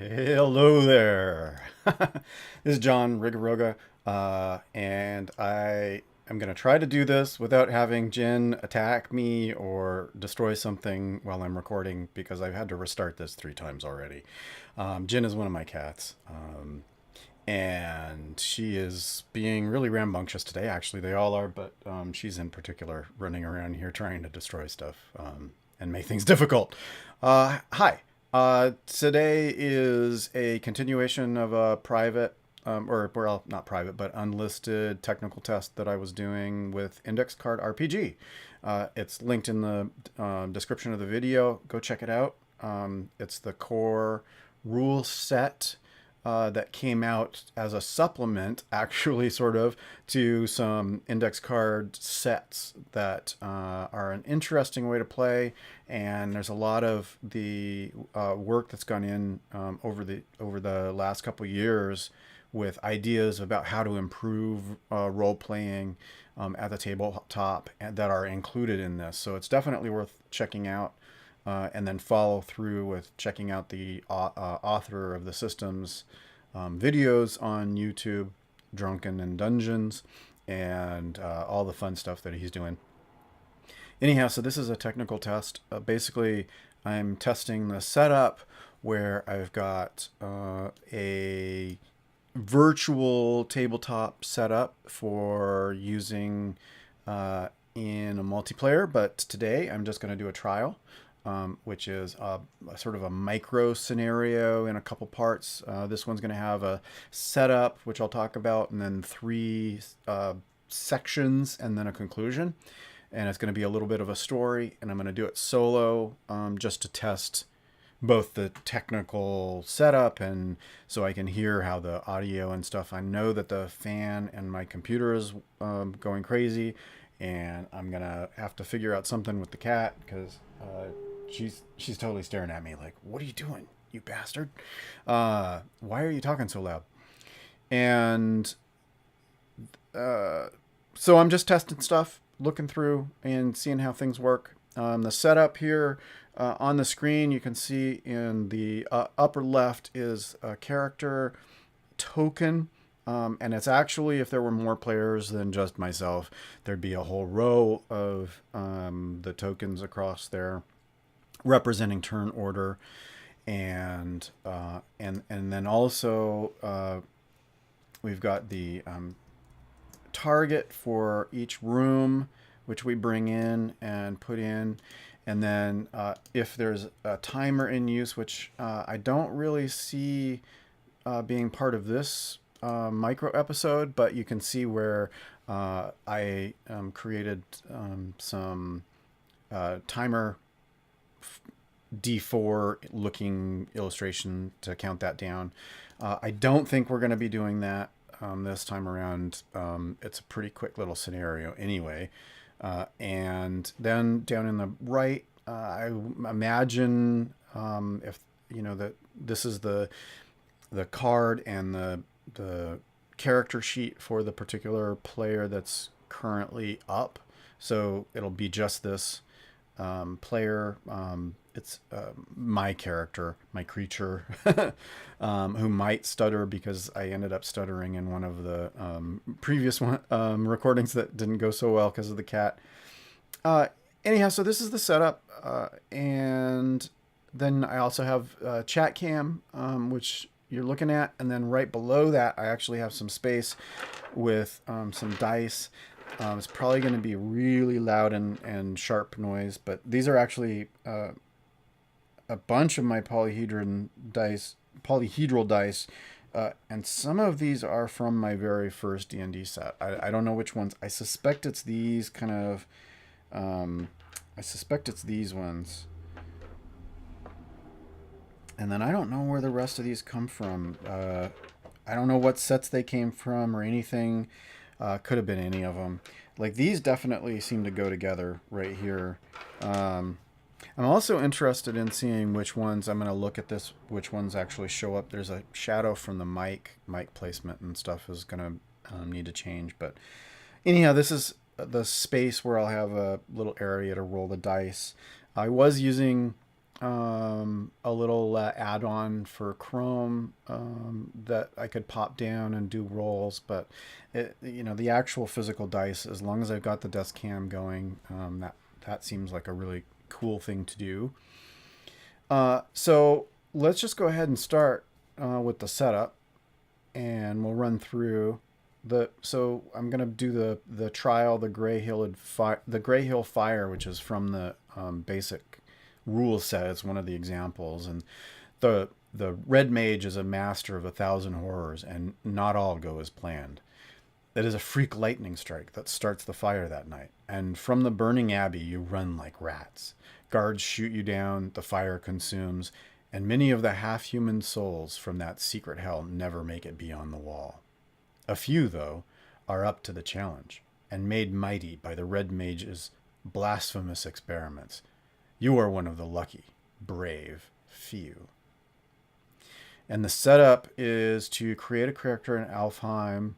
Hello there. This is John Rigaroga, and I am going to try to do this without having Jen attack me or destroy something while I'm recording because I've had to restart this 3 times already. Jen is one of my cats, and she is being really rambunctious today. Actually, they all are, but she's in particular running around here trying to destroy stuff and make things difficult. Hi. Today is a continuation of a private, or well, not private, but unlisted technical test that I was doing with Index Card RPG. It's linked in the description of the video. Go check it out. It's the core rule set that came out as a supplement, actually, sort of, to some index card sets that are an interesting way to play. And there's a lot of the work that's gone in over the last couple of years with ideas about how to improve role playing at the tabletop that are included in this. So it's definitely worth checking out. And then follow through with checking out the author of the systems videos on YouTube, Drunken and Dungeons, and all the fun stuff that he's doing. Anyhow, so this is a technical test. Basically, I'm testing the setup where I've got a virtual tabletop setup for using in a multiplayer, but today I'm just going to do a trial. Which is a sort of a micro scenario in a couple parts. This one's going to have a setup, which I'll talk about, and then 3 sections, and then a conclusion. And it's going to be a little bit of a story, and I'm going to do it solo just to test both the technical setup and so I can hear how the audio and stuff. I know that the fan and my computer is going crazy, and I'm going to have to figure out something with the cat because she's totally staring at me like, what are you doing, you bastard? Why are you talking so loud? And so I'm just testing stuff, looking through and seeing how things work. The setup here on the screen, you can see in the upper left is a character token. And it's actually, if there were more players than just myself, there'd be a whole row of the tokens across there representing turn order, and then also we've got the target for each room, which we bring in and put in, and then if there's a timer in use, which I don't really see being part of this micro episode, but you can see where I created some timer D4 looking illustration to count that down. I don't think we're going to be doing that this time around. It's a pretty quick little scenario anyway. And then down in the right, I imagine if you know that this is the card and the character sheet for the particular player that's currently up. So it'll be just this player. It's my character, my creature, who might stutter because I ended up stuttering in one of the previous recordings that didn't go so well because of the cat. Anyhow, so this is the setup. And then I also have chat cam, which you're looking at, and then right below that I actually have some space with some dice. It's probably going to be really loud and sharp noise, but these are actually a bunch of my polyhedral dice, and some of these are from my very first D&D set. I don't know which ones. I suspect it's these kind of I suspect it's these ones. And then I don't know where the rest of these come from. I don't know what sets they came from or anything. Could have been any of them. Like, these definitely seem to go together right here. I'm also interested in seeing which ones, I'm going to look at this, which ones actually show up. There's a shadow from the mic placement and stuff is going to need to change. But anyhow, this is the space where I'll have a little area to roll the dice. I was using a little add-on for Chrome that I could pop down and do rolls, but the actual physical dice, as long as I've got the desk cam going, that seems like a really cool thing to do. So let's just go ahead and start with the setup, and we'll run through so I'm gonna do the trial, the Grey Hill Fire, which is from the basic rule set. It's one of the examples, and the red mage is a master of 1,000 horrors, and not all go as planned. It is a freak lightning strike that starts the fire that night, and from the burning abbey you run like rats. Guards shoot you down, the fire consumes, and many of the half-human souls from that secret hell never make it beyond the wall. A few, though, are up to the challenge, and made mighty by the red mage's blasphemous experiments. You are one of the lucky, brave few. And the setup is to create a character in Alfheim,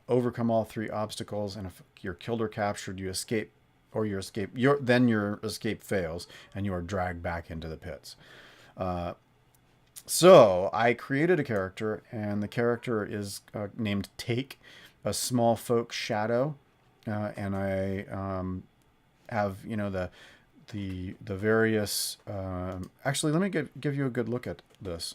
overcome all 3 obstacles, and if you're killed or captured, you escape, or your escape fails, and you are dragged back into the pits. So I created a character, and the character is named Take, a small folk shadow, and I have the various. Actually, let me give you a good look at this.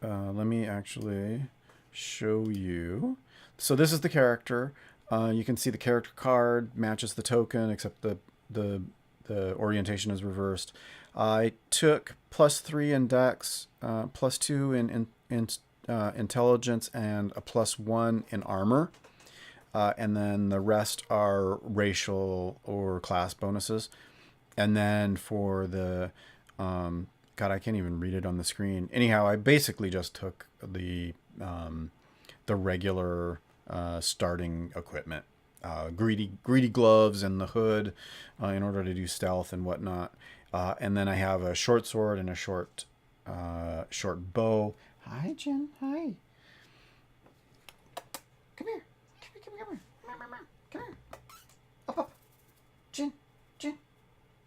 Let me actually show you. So this is the character. You can see the character card matches the token, except the orientation is reversed. I took +3 in Dex, +2 in intelligence, and a +1 in armor. And then the rest are racial or class bonuses. And then for the God, I can't even read it on the screen. Anyhow, I basically just took the regular starting equipment, greedy gloves and the hood in order to do stealth and whatnot. And then I have a short sword and a short bow. Hi, Jen. Hi. Come here. Come here. Come here. Up. Jen. Come here.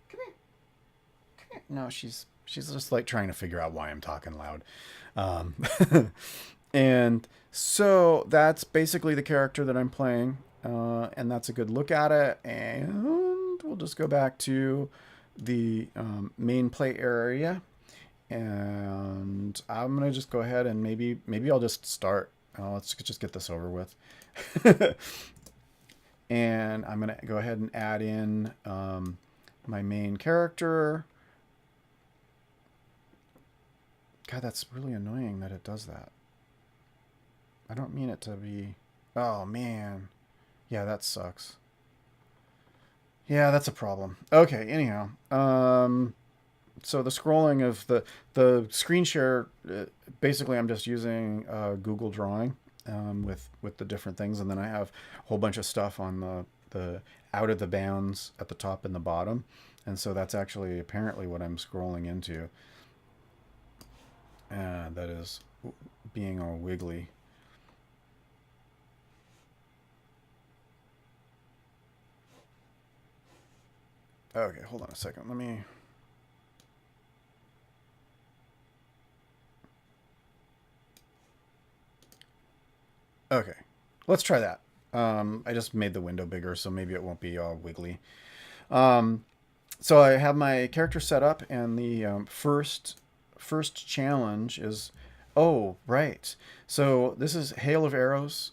Come here. No, she's just like trying to figure out why I'm talking loud. And so that's basically the character that I'm playing. And that's a good look at it. And we'll just go back to the main play area. And I'm going to just go ahead and maybe I'll just start. Let's just get this over with. And I'm going to go ahead and add in my main character. God, that's really annoying that it does that. I don't mean it to be... Oh, man. Yeah, that sucks. Yeah, that's a problem. Okay, anyhow. So the scrolling of the screen share, basically I'm just using Google Drawing with the different things. And then I have a whole bunch of stuff on the out of the bounds at the top and the bottom. And so that's actually apparently what I'm scrolling into. That is being all wiggly. Okay, hold on a second. Let me... Okay, let's try that. I just made the window bigger, so maybe it won't be all wiggly. So I have my character set up, and the first challenge is... Oh, right. So this is Hail of Arrows.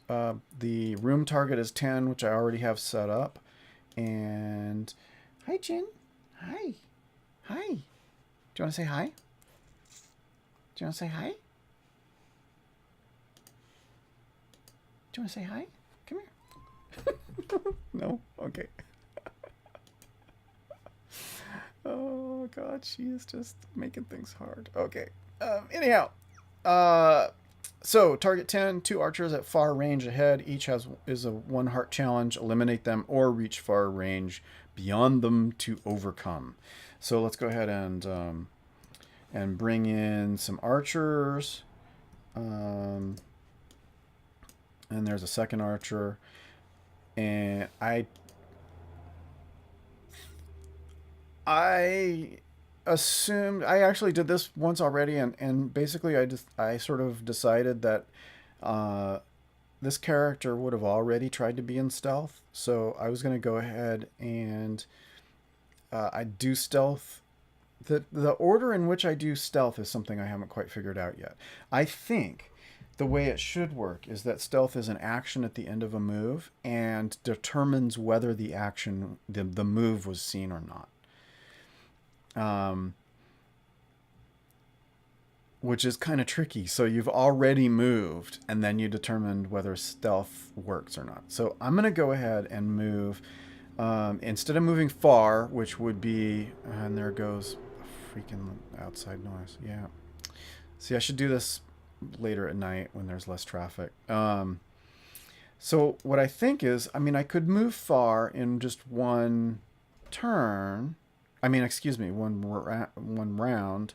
The room target is 10, which I already have set up. And... Hi, Jen. Hi. Hi. Do you want to say hi? Do you want to say hi? Do you want to say hi? Come here. No? Okay. Oh, God. She is just making things hard. Okay. Anyhow. So, target 10, 2 archers at far range ahead. Each is a 1 heart challenge. Eliminate them or reach far range beyond them to overcome. So let's go ahead and bring in some archers. And there's a second archer. And I assumed I actually did this once already, and basically I sort of decided that uh, this character would have already tried to be in stealth, so I was going to go ahead and I do stealth. The order in which I do stealth is something I haven't quite figured out yet. I think the way it should work is that stealth is an action at the end of a move and determines whether the move was seen or not. Um, which is kind of tricky. So you've already moved, and then you determined whether stealth works or not. So I'm going to go ahead and move. Instead of moving far, which would be, and there goes a freaking outside noise. Yeah. See, I should do this later at night when there's less traffic. So what I think is, I mean, I could move far in just one turn. I mean, excuse me, one round,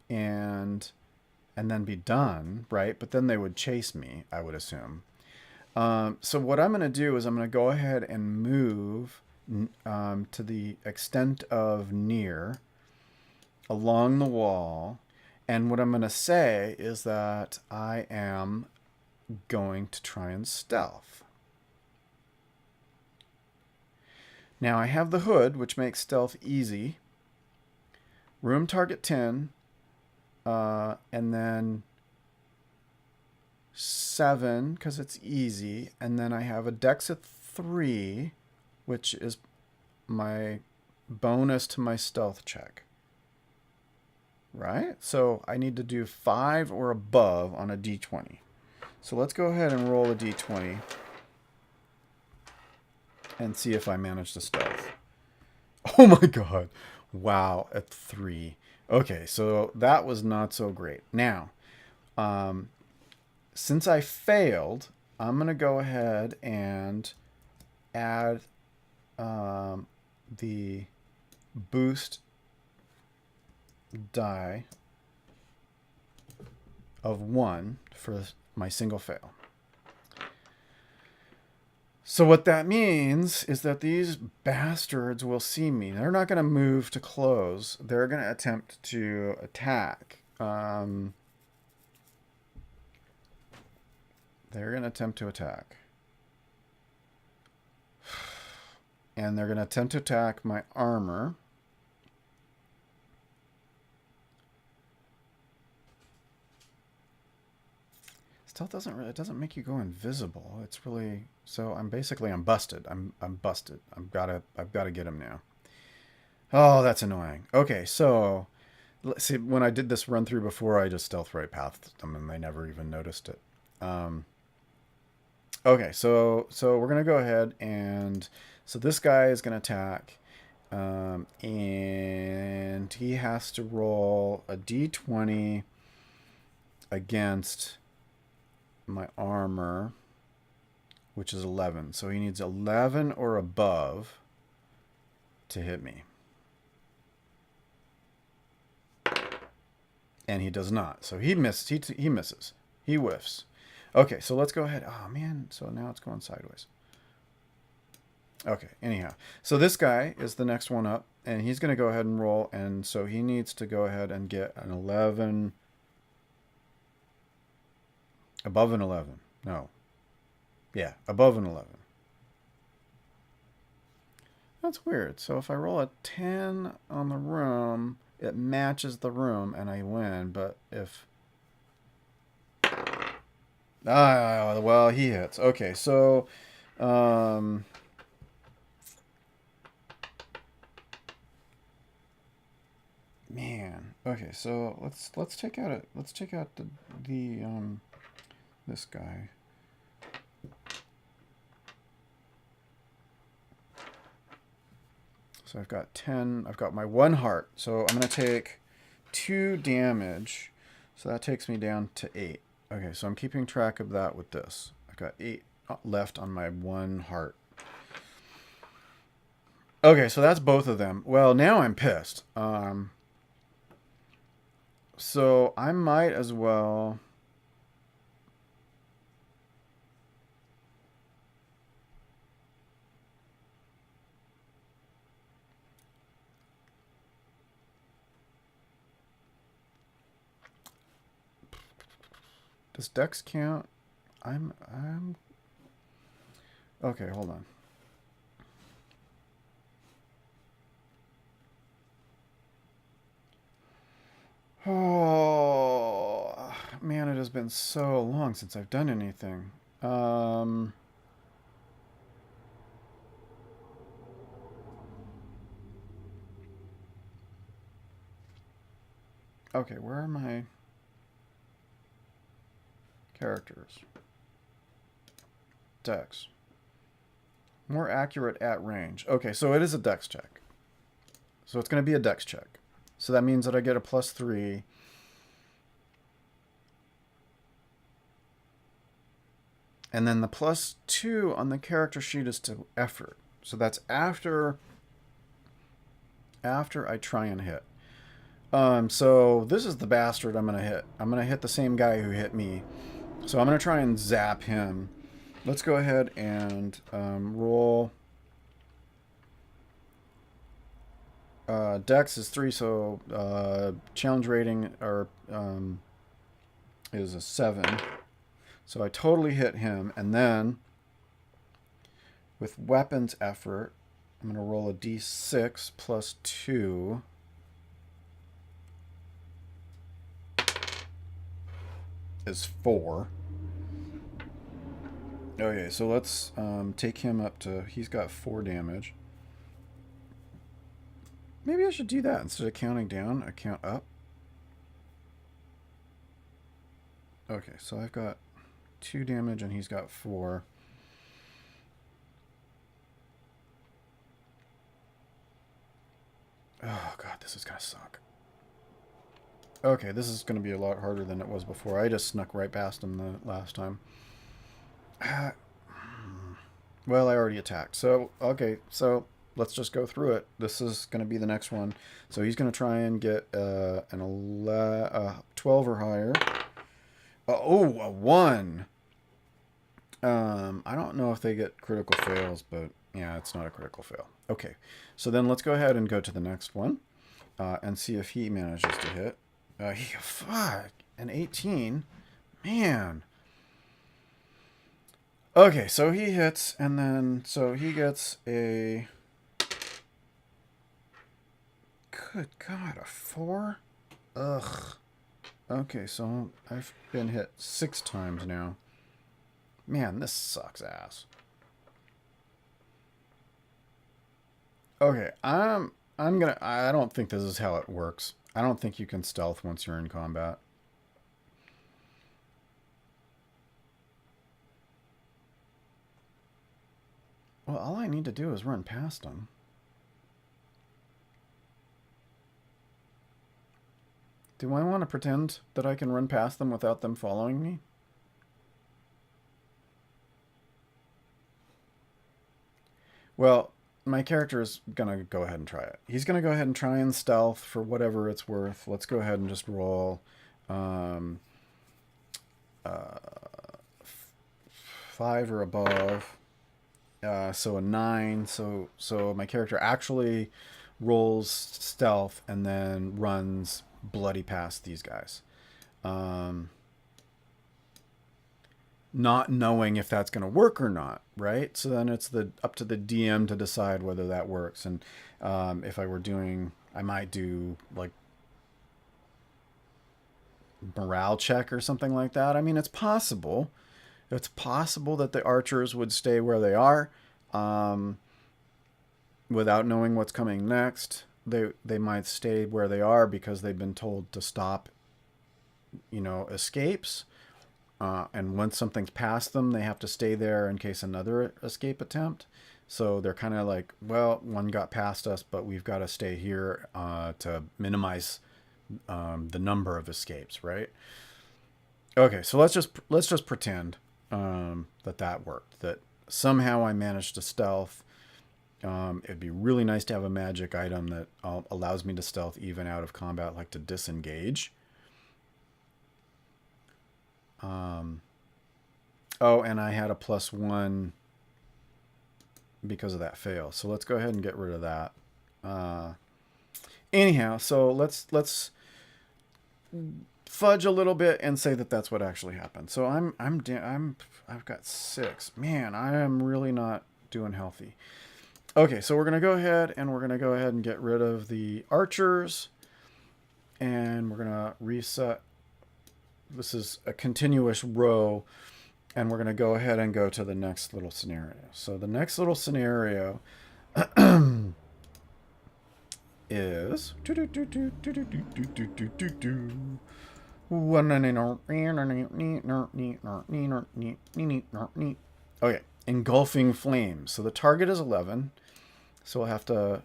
and then be done, right? But then they would chase me, I would assume. So what I'm going to do is I'm going to go ahead and move to the extent of near along the wall. And what I'm going to say is that I am going to try and stealth. Now I have the hood, which makes stealth easy. Room target 10. And then 7, because it's easy. And then I have a dex at 3, which is my bonus to my stealth check. Right? So I need to do 5 or above on a d20. So let's go ahead and roll a d20 and see if I manage to stealth. Oh my god. Wow, at 3. Okay, so that was not so great. Now, since I failed, I'm going to go ahead and add the boost die of 1 for my single fail. So what that means is that these bastards will see me. They're not going to move to close. They're going to attempt to attack. They're going to attempt to attack. And they're going to attempt to attack my armor. Stealth it doesn't make you go invisible. It's really, so I'm busted. I'm busted. I've got to get him now. Oh, that's annoying. Okay, so let's see. When I did this run through before, I just stealth right past them, and they never even noticed it. Okay, so we're gonna go ahead and so this guy is gonna attack, and he has to roll a d20 against my armor, which is 11. So he needs 11 or above to hit me. And he does not. So he misses. He misses. He whiffs. Okay, so let's go ahead. Oh, man. So now it's going sideways. Okay, anyhow. So this guy is the next one up, and he's going to go ahead and roll. And so he needs to go ahead and get an 11. Above an 11. No. Yeah, above an 11. That's weird. So if I roll a 10 on the room, it matches the room and I win. But if... well, he hits. Okay, so... man. Okay, so let's take out this guy. So I've got 10. I've got my 1 heart. So I'm going to take 2 damage. So that takes me down to 8. Okay, so I'm keeping track of that with this. I've got 8 left on my 1 heart. Okay, so that's both of them. Well, now I'm pissed. So I might as well... Does Dex count? I'm okay, hold on. Oh man, it has been so long since I've done anything. Okay, where are my characters? Dex. More accurate at range. Okay, so it is a Dex check. So it's going to be a Dex check. So that means that I get a +3. And then the +2 on the character sheet is to effort. So that's after I try and hit. So this is the bastard I'm going to hit. I'm going to hit the same guy who hit me. So I'm going to try and zap him. Let's go ahead and roll. Dex is 3, so challenge rating is a 7. So I totally hit him. And then with weapons effort, I'm going to roll a d6 +2. Is 4. Okay, so let's take him up to... He's got 4 damage. Maybe I should do that. Instead of counting down, I count up. Okay, so I've got 2 damage and he's got 4. Oh god, this is gonna suck. Okay, this is gonna be a lot harder than it was before. I just snuck right past him the last time. Well, I already attacked. So, okay, so let's just go through it. This is going to be the next one. So he's going to try and get an 12 or higher. Oh, a 1. I don't know if they get critical fails, but yeah, it's not a critical fail. Okay, so then let's go ahead and go to the next one and see if he manages to hit. Fuck, an 18. Man. Okay, so he hits, and then, so he gets a... Good God, a 4? Ugh. Okay, so I've been hit 6 times now. Man, this sucks ass. Okay, I don't think this is how it works. I don't think you can stealth once you're in combat. Well, all I need to do is run past them. Do I want to pretend that I can run past them without them following me? Well, my character is going to go ahead and try it. He's going to go ahead and try and stealth for whatever it's worth. Let's go ahead and just roll 5 or above. So a 9. So my character actually rolls stealth and then runs bloody past these guys. Not knowing if that's going to work or not, right? So then it's up to the DM to decide whether that works. And if I were doing, I might do like morale check or something like that. I mean, it's possible. It's possible that the archers would stay where they are without knowing what's coming next. They might stay where they are because they've been told to stop, escapes. And once something's past them, they have to stay there in case another escape attempt. So they're kind of like, well, one got past us, but we've got to stay here to minimize the number of escapes, right? Okay, so let's just pretend that worked. That somehow I managed to stealth. It'd be really nice to have a magic item that allows me to stealth even out of combat, like to disengage. Oh, and I had a +1 because of that fail. So let's go ahead and get rid of that. Anyhow, so let's fudge a little bit and say that that's what actually happened. So I've got 6. Man, I am really not doing healthy. Okay, so we're going to go ahead and get rid of the archers, and we're going to reset. This is a continuous row, and we're going to go ahead and go to the next little scenario. So the next little scenario is okay, engulfing flames. So the target is 11. So we'll have to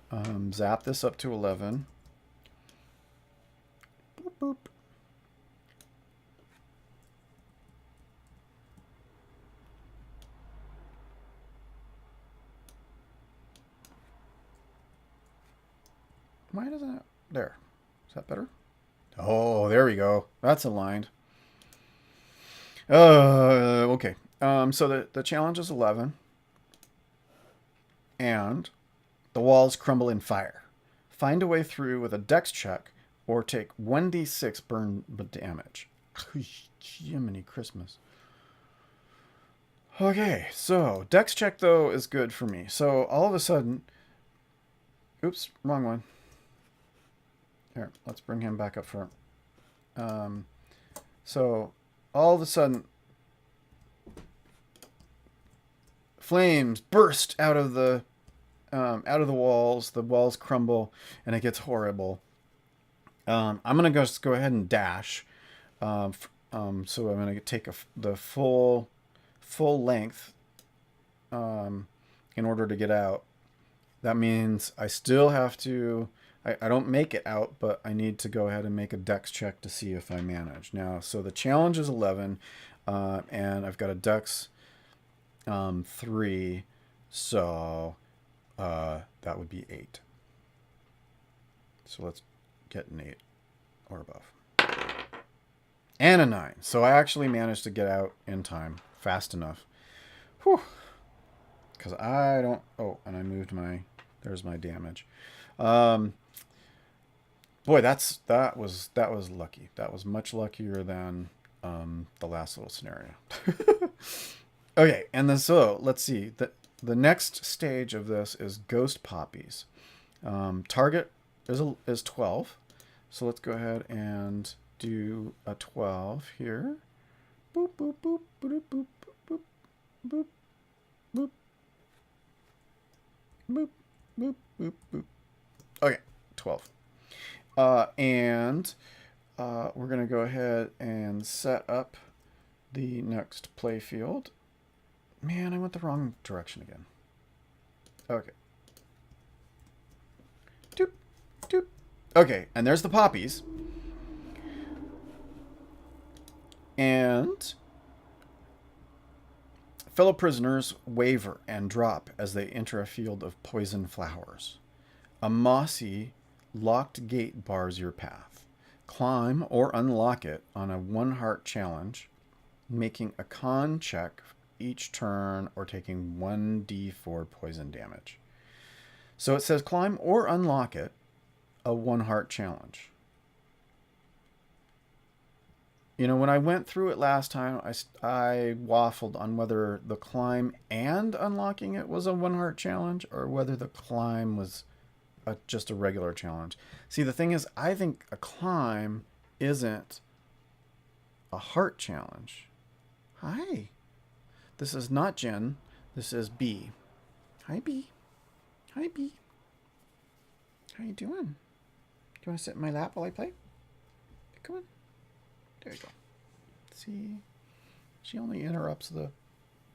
zap this up to 11. Boop, boop. Why doesn't it? There. Is that better? Oh, there we go. That's aligned. Okay. So the challenge is 11. And the walls crumble in fire. Find a way through with a dex check or take 1d6 burn damage. Jiminy Christmas. Okay, so dex check, though, is good for me. So all of a sudden... Oops, wrong one. Here, let's bring him back up front. So all of a sudden, flames burst out of the walls. The walls crumble, and it gets horrible. I'm gonna just go ahead and dash. So I'm gonna take the full length in order to get out. That means I still have to. I don't make it out, but I need to go ahead and make a dex check to see if I manage. Now, so the challenge is 11, and I've got a dex 3, so that would be 8. So let's get an 8 or above. And a 9. So I actually managed to get out in time, fast enough. Whew. Because I don't... Oh, and I moved my... There's my damage. Boy, that was lucky. That was much luckier than the last little scenario. Okay, and then so let's see. The next stage of this is ghost poppies. Target is 12. So let's go ahead and do a 12 here. Boop boop boop boop boop boop boop boop boop boop boop boop. Okay, 12. And we're going to go ahead and set up the next playfield. Man, I went the wrong direction again. Okay. Doop, doop. Okay, and there's the poppies. And fellow prisoners waver and drop as they enter a field of poison flowers. A mossy, locked gate bars your path. Climb or unlock it on a 1-heart challenge, making a con check each turn or taking 1d4 poison damage. So it says climb or unlock it, a 1-heart challenge. You know, when I went through it last time, I waffled on whether the climb and unlocking it was a 1-heart challenge or whether the climb was just a regular challenge. See, the thing is, I think a climb isn't a heart challenge. Hi. This is not Jen. This is B. Hi, B. Hi, B. How you doing? Do you want to sit in my lap while I play? Come on. There you go. See? She only interrupts the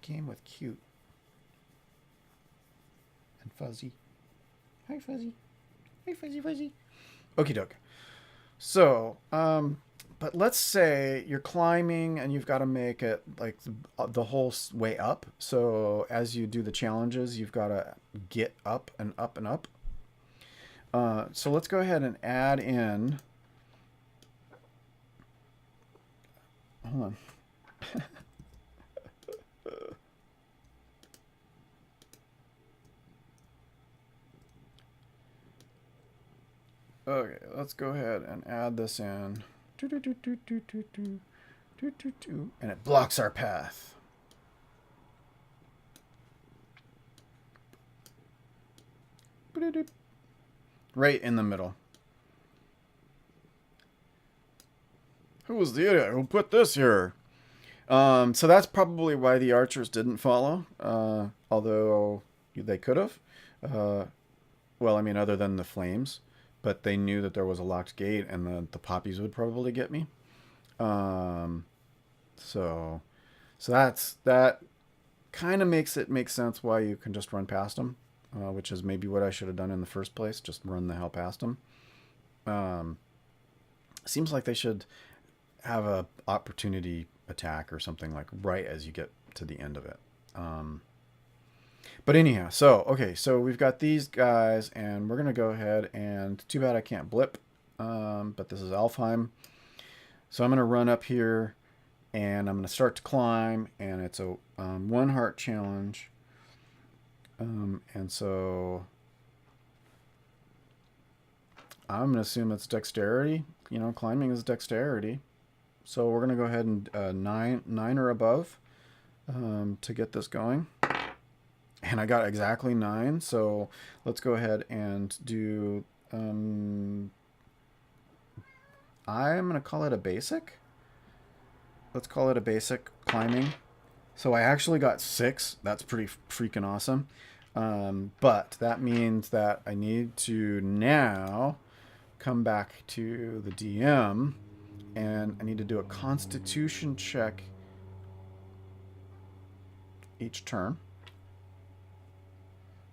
game with cute. And fuzzy. Hi, Fuzzy. Hi, Fuzzy, Fuzzy. Okie doke. So, but let's say you're climbing and you've got to make it like the whole way up. So as you do the challenges, you've got to get up and up and up. So let's go ahead and add in. Hold on. Okay, let's go ahead and add this in. And it blocks our path. Right in the middle. Who was the idiot who put this here? So that's probably why the archers didn't follow, although they could have. Well, I mean, other than the flames, but they knew that there was a locked gate, and the poppies would probably get me. So that kind of makes it make sense why you can just run past them, which is maybe what I should have done in the first place, just run the hell past them. Seems like they should have a opportunity attack or something like right as you get to the end of it. But anyhow, so we've got these guys, and we're gonna go ahead and too bad I can't blip, but this is Alfheim, so I'm gonna run up here and I'm gonna start to climb, and it's a 1 heart challenge, and so I'm gonna assume it's dexterity. Climbing is dexterity. So we're going to go ahead and 9 or above to get this going. And I got exactly 9. So let's go ahead and do... I'm going to call it a basic. Let's call it a basic climbing. So I actually got 6. That's pretty freaking awesome. But that means that I need to now come back to the DM. And I need to do a constitution check each turn.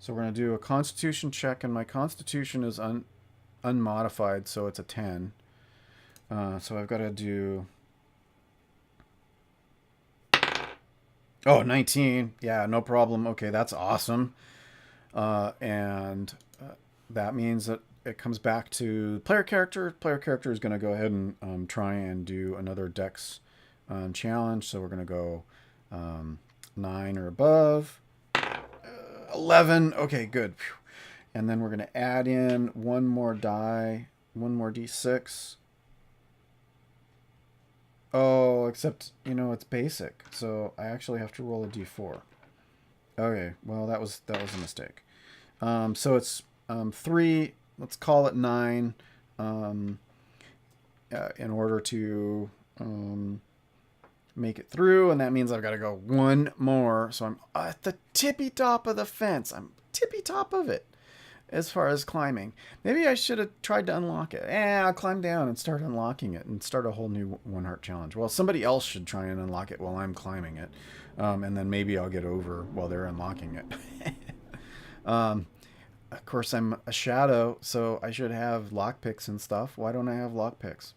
So we're going to do a constitution check, and my constitution is unmodified, so it's a 10. So I've got to do... Oh, 19. Yeah, no problem. Okay, that's awesome. And that means that it comes back to player character. Player character is going to go ahead and try and do another dex challenge. So we're going to go 9 or above. 11. Okay, good. And then we're going to add in one more die, one more d6. Oh, except, it's basic. So I actually have to roll a d4. Okay, well, that was a mistake. So it's 3... Let's call it 9 in order to make it through. And that means I've got to go 1 more. So I'm at the tippy top of the fence. I'm tippy top of it as far as climbing. Maybe I should have tried to unlock it. I'll climb down and start unlocking it and start a whole new 1 heart challenge. Well, somebody else should try and unlock it while I'm climbing it. And then maybe I'll get over while they're unlocking it. Of course, I'm a shadow, so I should have lockpicks and stuff. Why don't I have lockpicks?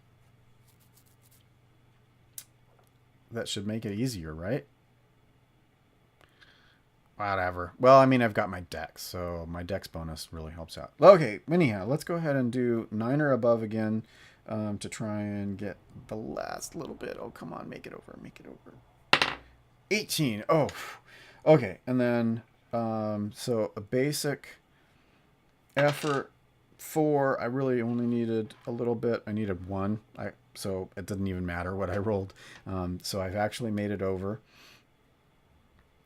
That should make it easier, right? Whatever. Well, I mean, I've got my dex, so my dex bonus really helps out. Okay, anyhow, let's go ahead and do 9 or above again to try and get the last little bit. Oh, come on, make it over, make it over. 18. Oh, okay. And then, so a basic... effort 4. I really only needed a little bit. I needed 1. So it didn't even matter what I rolled. So I've actually made it over.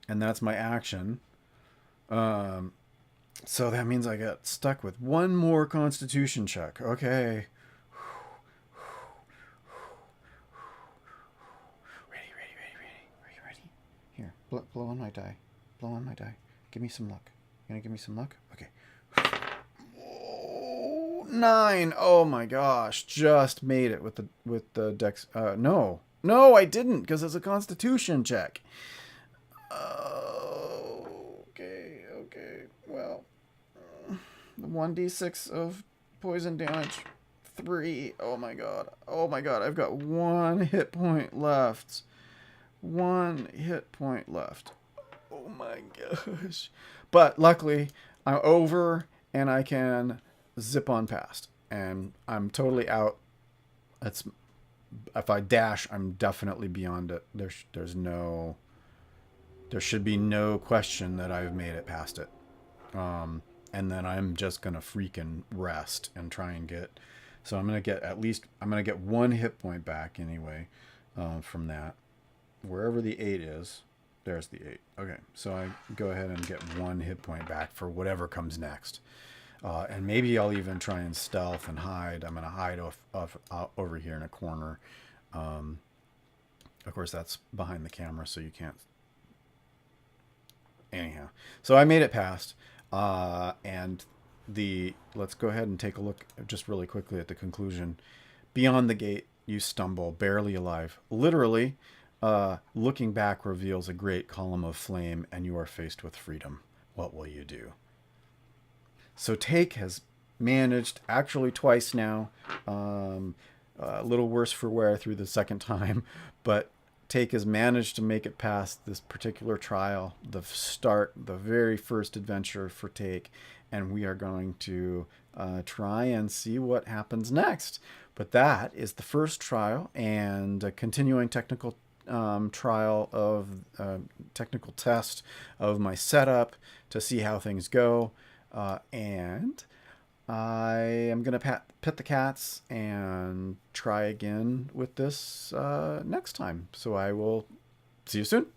And that's my action. So that means I got stuck with 1 more constitution check. Okay. Ready. Here, blow on my die. Blow on my die. Give me some luck. You gonna give me some luck? Okay. 9. Oh my gosh, just made it with the dex. No, I didn't, because it's a constitution check. Okay. Well, the 1d6 of poison damage. 3. Oh my god. I've got 1 hit point left. 1 hit point left. Oh my gosh. But luckily, I'm over, and I can zip on past, and I'm totally out. If I dash, I'm definitely beyond it. There should be no question that I've made it past it. And then I'm just gonna freaking rest and try and get So I'm going to get I'm going to get 1 hit point back anyway from that. Wherever the 8 is, there's the 8. Okay, so I go ahead and get 1 hit point back for whatever comes next. And maybe I'll even try and stealth and hide. I'm going to hide over here in a corner. Of course, that's behind the camera, so you can't. Anyhow, so I made it past. And let's go ahead and take a look just really quickly at the conclusion. Beyond the gate, you stumble, barely alive. Literally, looking back reveals a great column of flame, and you are faced with freedom. What will you do? So Take has managed, actually twice now, a little worse for wear through the second time, but Take has managed to make it past this particular trial, the very first adventure for Take, and we are going to try and see what happens next. But that is the first trial and a continuing technical trial of technical test of my setup to see how things go. And I am going to pet the cats and try again with this next time. So I will see you soon.